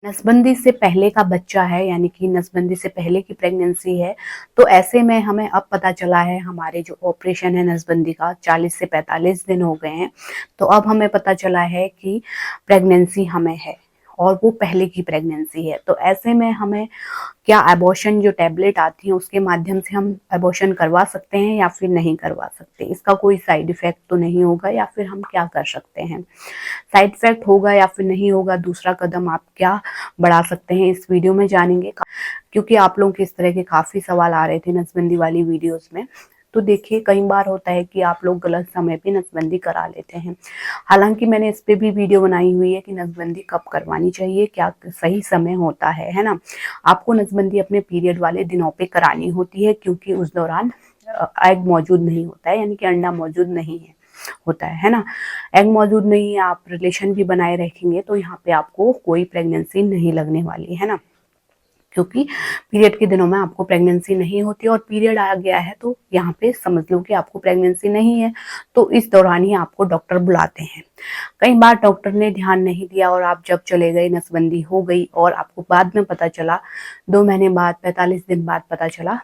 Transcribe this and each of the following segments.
नसबंदी से पहले का बच्चा है, यानी कि नसबंदी से पहले की प्रेगनेंसी है, तो ऐसे में हमें अब पता चला है हमारे जो ऑपरेशन है नसबंदी का 40 से 45 दिन हो गए हैं, तो अब हमें पता चला है कि प्रेगनेंसी हमें है और वो पहले की प्रेगनेंसी है। तो ऐसे में हमें क्या एबॉर्शन जो टैबलेट आती है उसके माध्यम से हम एबॉर्शन करवा सकते हैं या फिर नहीं करवा सकते, इसका कोई साइड इफेक्ट तो नहीं होगा, या फिर हम क्या कर सकते हैं, साइड इफेक्ट होगा या फिर नहीं होगा, दूसरा कदम आप क्या बढ़ा सकते हैं, इस वीडियो में जानेंगे। क्योंकि आप लोगों के इस तरह के काफी सवाल आ रहे थे नसबंदी वाली वीडियोस में। तो देखिए, कई बार होता है कि आप लोग गलत समय पे नसबंदी करा लेते हैं। हालांकि मैंने इस पे भी वीडियो बनाई हुई है कि नसबंदी कब करवानी चाहिए, क्या सही समय होता है ना। आपको नसबंदी अपने पीरियड वाले दिनों पे करानी होती है, क्योंकि उस दौरान एग मौजूद नहीं होता है, यानी कि अंडा मौजूद नहीं है होता है ना। एग मौजूद नहीं है, आप रिलेशन भी बनाए रखेंगे तो यहाँ पे आपको कोई प्रेगनेंसी नहीं लगने वाली है ना, क्योंकि पीरियड के दिनों में आपको प्रेगनेंसी नहीं होती, और पीरियड आ गया है तो यहाँ पे समझ लो कि आपको प्रेगनेंसी नहीं है। तो इस दौरान ही आपको डॉक्टर बुलाते हैं। कई बार डॉक्टर ने ध्यान नहीं दिया और आप जब चले गए, नसबंदी हो गई और आपको बाद में पता चला, 2 महीने बाद, 45 दिन बाद पता चला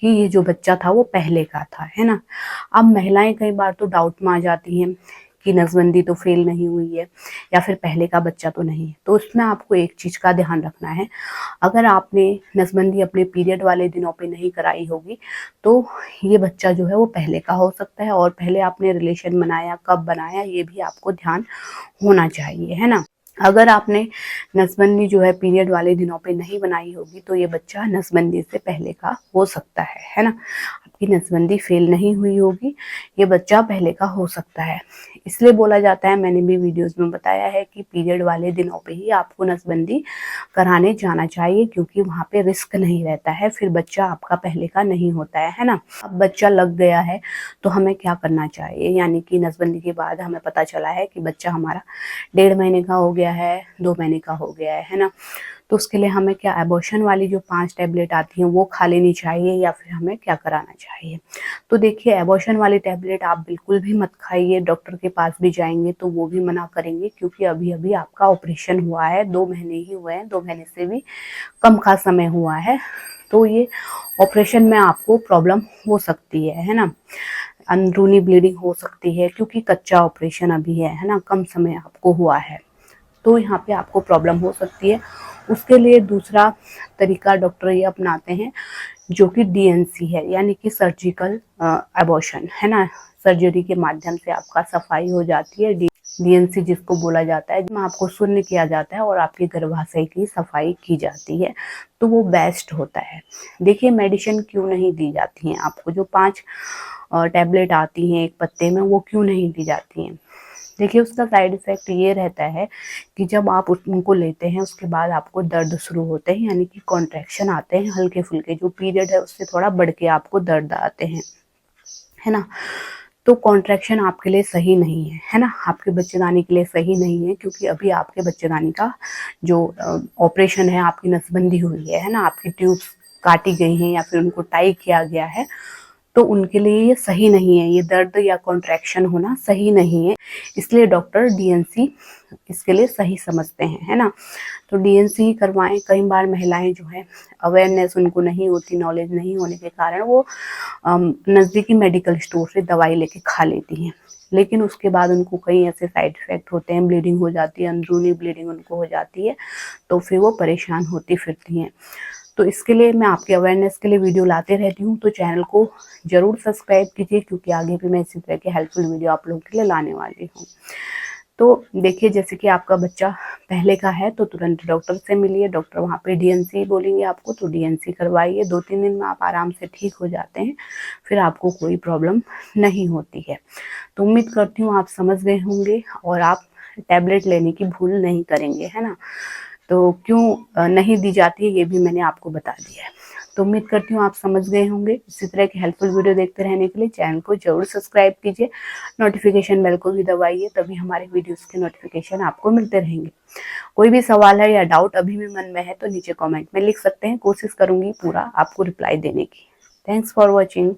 कि ये जो बच्चा था वो पहले का था, है ना। अब महिलाएं कई बार तो डाउट में आ जाती हैं कि नसबंदी तो फेल नहीं हुई है, या फिर पहले का बच्चा तो नहीं है। तो उसमें आपको एक चीज का ध्यान रखना है, अगर आपने नसबंदी अपने पीरियड वाले दिनों पे नहीं कराई होगी तो ये बच्चा जो है वो पहले का हो सकता है, और पहले आपने रिलेशन बनाया, कब बनाया, ये भी आपको ध्यान होना चाहिए, है ना। अगर आपने नसबंदी जो है पीरियड वाले दिनों पे नहीं बनाई होगी तो ये बच्चा नसबंदी से पहले का हो सकता है ना। आपकी नसबंदी फेल नहीं हुई होगी, ये बच्चा पहले का हो सकता है। इसलिए बोला जाता है, मैंने भी वीडियोस में बताया है कि पीरियड वाले दिनों पे ही आपको नसबंदी कराने जाना चाहिए, क्योंकि वहाँ पे रिस्क नहीं रहता है, फिर बच्चा आपका पहले का नहीं होता है ना। अब बच्चा लग गया है तो हमें क्या करना चाहिए, यानी कि नसबंदी के बाद हमें पता चला है कि बच्चा हमारा 1.5 महीने का हो गया है, 2 महीने का हो गया है ना। तो उसके लिए हमें क्या एबॉर्शन वाली जो 5 टैबलेट आती हैं वो खा लेनी चाहिए, या फिर हमें क्या कराना चाहिए। तो देखिए, एबॉर्शन वाली टैबलेट आप बिल्कुल भी मत खाइए, डॉक्टर के पास भी जाएंगे तो वो भी मना करेंगे, क्योंकि अभी अभी आपका ऑपरेशन हुआ है, 2 महीने ही हुए हैं, 2 महीने से भी कम का समय हुआ है। तो ये ऑपरेशन में आपको प्रॉब्लम हो सकती है ना, अंदरूनी ब्लीडिंग हो सकती है, क्योंकि कच्चा ऑपरेशन अभी है ना, कम समय आपको हुआ है, तो यहाँ पे आपको प्रॉब्लम हो सकती है। उसके लिए दूसरा तरीका डॉक्टर ये अपनाते हैं, जो कि डीएनसी है, यानी कि सर्जिकल एबॉर्शन, है ना। सर्जरी के माध्यम से आपका सफाई हो जाती है, डीएनसी जिसको बोला जाता है, जिसमें आपको शून्य किया जाता है और आपके गर्भाशय की सफाई की जाती है, तो वो बेस्ट होता है। देखिए, मेडिसिन क्यों नहीं दी जाती हैं आपको, जो 5 टैबलेट आती हैं एक पत्ते में, वो क्यों नहीं दी जाती हैं। देखिए, उसका साइड इफेक्ट ये रहता है कि जब आप उनको लेते हैं उसके बाद आपको दर्द शुरू होते हैं, यानी कि कॉन्ट्रैक्शन आते हैं हल्के फुल्के, जो पीरियड है उससे थोड़ा बढ़ के आपको दर्द आते हैं, है ना। तो कॉन्ट्रैक्शन आपके लिए सही नहीं है ना, आपके बच्चेदानी के लिए सही नहीं है, क्योंकि अभी आपके बच्चेदानी का जो ऑपरेशन है, आपकी नसबंदी हुई है ना, आपकी ट्यूब्स काटी गई हैं या फिर उनको टाई किया गया है, तो उनके लिए ये सही नहीं है, ये दर्द या कॉन्ट्रैक्शन होना सही नहीं है। इसलिए डॉक्टर डीएनसी इसके लिए सही समझते हैं, है ना। तो डीएनसी ही करवाएं। कई बार महिलाएं जो है, अवेयरनेस उनको नहीं होती, नॉलेज नहीं होने के कारण वो नज़दीकी मेडिकल स्टोर से दवाई लेके खा लेती हैं, लेकिन उसके बाद उनको कई ऐसे साइड इफेक्ट होते हैं, ब्लीडिंग हो जाती है, अंदरूनी ब्लीडिंग उनको हो जाती है, तो फिर वो परेशान होती फिरती हैं। तो इसके लिए मैं आपके अवेयरनेस के लिए वीडियो लाते रहती हूँ, तो चैनल को ज़रूर सब्सक्राइब कीजिए, क्योंकि आगे भी मैं इसी तरह के हेल्पफुल वीडियो आप लोगों के लिए लाने वाली हूँ। तो देखिए, जैसे कि आपका बच्चा पहले का है तो तुरंत डॉक्टर से मिलिए, डॉक्टर वहाँ पे डीएनसी बोलेंगे आपको, तो डीएनसी करवाइए, 2-3 दिन में आप आराम से ठीक हो जाते हैं, फिर आपको कोई प्रॉब्लम नहीं होती है। तो उम्मीद करती हूँ आप समझ गए होंगे और आप टैबलेट लेने की भूल नहीं करेंगे, है ना। तो क्यों नहीं दी जाती है ये भी मैंने आपको बता दिया है। तो उम्मीद करती हूँ आप समझ गए होंगे। इसी तरह के हेल्पफुल वीडियो देखते रहने के लिए चैनल को जरूर सब्सक्राइब कीजिए, नोटिफिकेशन बेल को भी दबाइए, तभी हमारे वीडियोस के नोटिफिकेशन आपको मिलते रहेंगे। कोई भी सवाल है या डाउट अभी भी मन में है तो नीचे कमेंट में लिख सकते हैं, कोशिश करूंगी पूरा आपको रिप्लाई देने की। Thanks for watching.